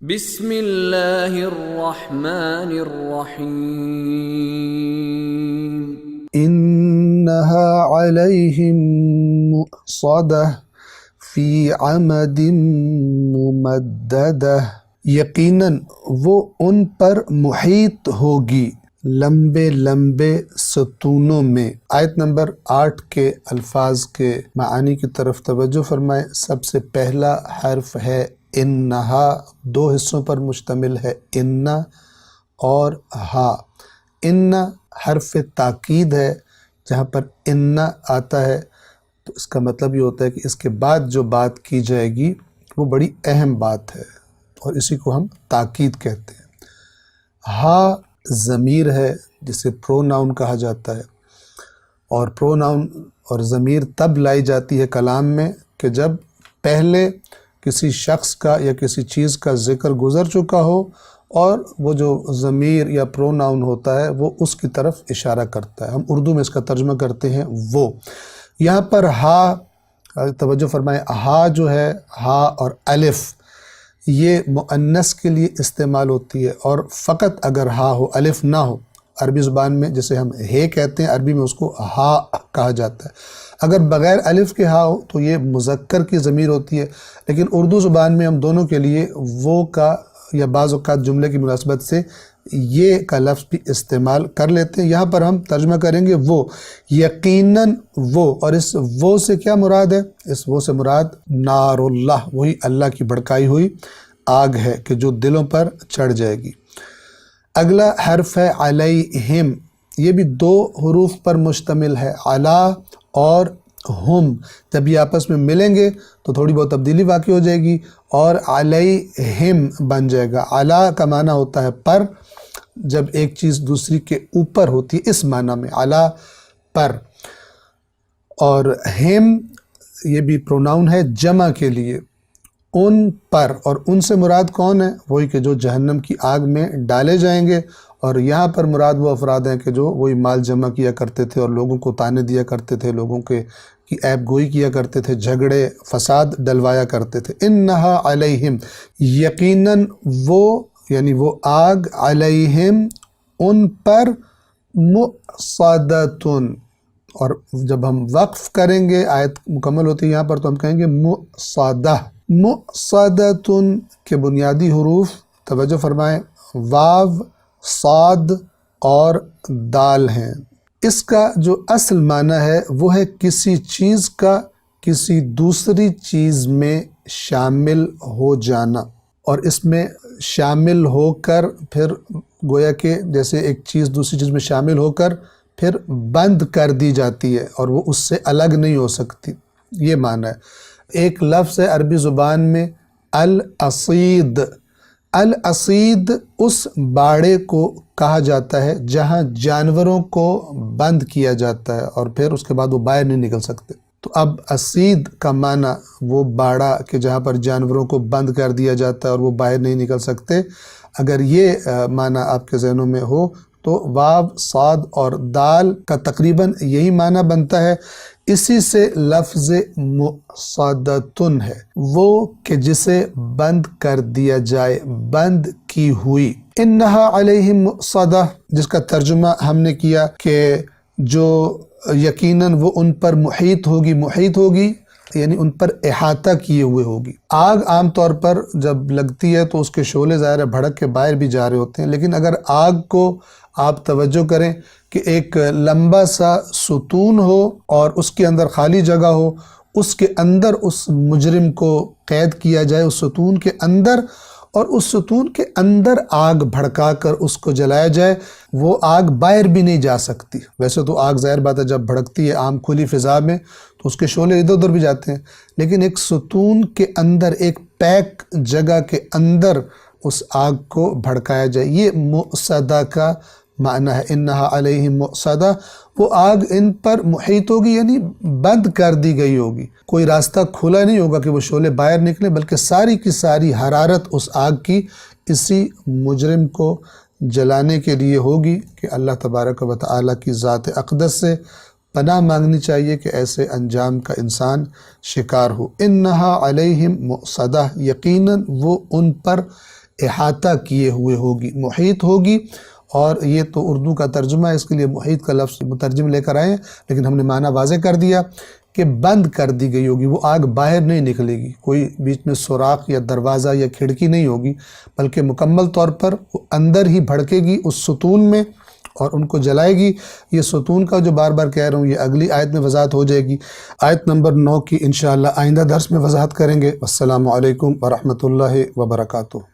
بسم اللہ الرحمن الرحیم إنها عليهم مؤصدة في عمد ممددة، یقیناً وہ ان پر محیط ہوگی لمبے لمبے ستونوں میں۔ آیت نمبر 8 کے الفاظ کے معانی کی طرف توجہ فرمائیں۔ سب سے پہلا حرف ہے انہا، دو حصوں پر مشتمل ہے، انا اور ہا۔ انا حرف تاکید ہے، جہاں پر انا آتا ہے تو اس کا مطلب یہ ہوتا ہے کہ اس کے بعد جو بات کی جائے گی وہ بڑی اہم بات ہے، اور اسی کو ہم تاکید کہتے ہیں۔ ہا ضمیر ہے جسے پروناؤن کہا جاتا ہے، اور پروناؤن اور ضمیر تب لائی جاتی ہے کلام میں کہ جب پہلے کسی شخص کا یا کسی چیز کا ذکر گزر چکا ہو، اور وہ جو ضمیر یا پروناؤن ہوتا ہے وہ اس کی طرف اشارہ کرتا ہے۔ ہم اردو میں اس کا ترجمہ کرتے ہیں وہ۔ یہاں پر ہا، توجہ فرمائیں، ہا جو ہے، ہا اور الف، یہ مؤنث کے لیے استعمال ہوتی ہے، اور فقط اگر ہا ہو الف نہ ہو، عربی زبان میں جسے ہم ہے کہتے ہیں، عربی میں اس کو ہا کہا جاتا ہے۔ اگر بغیر الف کے ہا ہو تو یہ مذکر کی ضمیر ہوتی ہے، لیکن اردو زبان میں ہم دونوں کے لیے وہ کا یا بعض اوقات جملے کی مناسبت سے یہ کا لفظ بھی استعمال کر لیتے ہیں۔ یہاں پر ہم ترجمہ کریں گے وہ، یقیناً وہ، اور اس وہ سے کیا مراد ہے؟ اس وہ سے مراد نار اللہ، وہی اللہ کی بھڑکائی ہوئی آگ ہے کہ جو دلوں پر چڑھ جائے گی۔ اگلا حرف ہے علیہم، یہ بھی دو حروف پر مشتمل ہے، علا اور ہم۔ جب یہ آپس میں ملیں گے تو تھوڑی بہت تبدیلی واقع ہو جائے گی اور علیہم بن جائے گا۔ علا کا معنی ہوتا ہے پر، جب ایک چیز دوسری کے اوپر ہوتی ہے، اس معنی میں علا پر، اور ہم یہ بھی پروناؤن ہے جمع کے لیے، ان پر، اور ان سے مراد کون ہے؟ وہی کہ جو جہنم کی آگ میں ڈالے جائیں گے، اور یہاں پر مراد وہ افراد ہیں کہ جو وہی مال جمع کیا کرتے تھے اور لوگوں کو تانے دیا کرتے تھے، لوگوں کی عیب گوئی کیا کرتے تھے، جھگڑے فساد ڈلوایا کرتے تھے۔ انہا علیہم، یقیناً وہ، یعنی وہ آگ، علیہم ان پر، مؤصدۃ، اور جب ہم وقف کریں گے آیت مکمل ہوتی ہے یہاں پر تو ہم کہیں گے مؤصدہ۔ مؤصدۃ کے بنیادی حروف توجہ فرمائیں، واو، صاد اور دال ہیں۔ اس کا جو اصل معنی ہے وہ ہے کسی چیز کا کسی دوسری چیز میں شامل ہو جانا، اور اس میں شامل ہو کر پھر گویا کہ جیسے ایک چیز دوسری چیز میں شامل ہو کر پھر بند کر دی جاتی ہے اور وہ اس سے الگ نہیں ہو سکتی، یہ معنی ہے۔ ایک لفظ ہے عربی زبان میں الاصید۔ الاصید اس باڑے کو کہا جاتا ہے جہاں جانوروں کو بند کیا جاتا ہے اور پھر اس کے بعد وہ باہر نہیں نکل سکتے۔ تو اب اصید کا معنی وہ باڑا کہ جہاں پر جانوروں کو بند کر دیا جاتا ہے اور وہ باہر نہیں نکل سکتے، اگر یہ معنی آپ کے ذہنوں میں ہو تو واو، صاد اور دال کا تقریباً یہی معنی بنتا ہے۔ اسی سے لفظ مؤصدۃ ہے، وہ کہ جسے بند کر دیا جائے، بند کی ہوئی۔ انہا علیہم مؤصدہ، جس کا ترجمہ ہم نے کیا کہ جو یقیناً وہ ان پر محیط ہوگی، محیط ہوگی یعنی ان پر احاطہ کیے ہوئے ہوگی۔ آگ عام طور پر جب لگتی ہے تو اس کے شعلے ظاہر ہے بھڑک کے باہر بھی جا رہے ہوتے ہیں، لیکن اگر آگ کو آپ توجہ کریں کہ ایک لمبا سا ستون ہو اور اس کے اندر خالی جگہ ہو، اس کے اندر اس مجرم کو قید کیا جائے اس ستون کے اندر، اور اس ستون کے اندر آگ بھڑکا کر اس کو جلایا جائے، وہ آگ باہر بھی نہیں جا سکتی۔ ویسے تو آگ ظاہر بات ہے جب بھڑکتی ہے عام کھلی فضا میں تو اس کے شعلے ادھر ادھر بھی جاتے ہیں، لیکن ایک ستون کے اندر، ایک پیک جگہ کے اندر اس آگ کو بھڑکایا جائے، یہ مؤصدہ کا معنی ہے۔ انہا علیہم مؤصدہ، وہ آگ ان پر محیط ہوگی یعنی بند کر دی گئی ہوگی، کوئی راستہ کھلا نہیں ہوگا کہ وہ شعلے باہر نکلے، بلکہ ساری کی ساری حرارت اس آگ کی اسی مجرم کو جلانے کے لیے ہوگی کہ اللہ تبارک و تعالیٰ کی ذات اقدس سے پناہ مانگنی چاہیے کہ ایسے انجام کا انسان شکار ہو۔ انہا علیہم مؤصدہ، یقیناً وہ ان پر احاطہ کیے ہوئے ہوگی، محیط ہوگی، اور یہ تو اردو کا ترجمہ ہے، اس کے لیے محیط کا لفظ مترجم لے کر آئے ہیں، لیکن ہم نے معنی واضح کر دیا کہ بند کر دی گئی ہوگی، وہ آگ باہر نہیں نکلے گی، کوئی بیچ میں سوراخ یا دروازہ یا کھڑکی نہیں ہوگی، بلکہ مکمل طور پر وہ اندر ہی بھڑکے گی اس ستون میں اور ان کو جلائے گی۔ یہ ستون کا جو بار بار کہہ رہا ہوں یہ اگلی آیت میں وضاحت ہو جائے گی، آیت نمبر 9 کی انشاءاللہ آئندہ درس میں وضاحت کریں گے۔ السلام علیکم ورحمۃ اللہ وبرکاتہ۔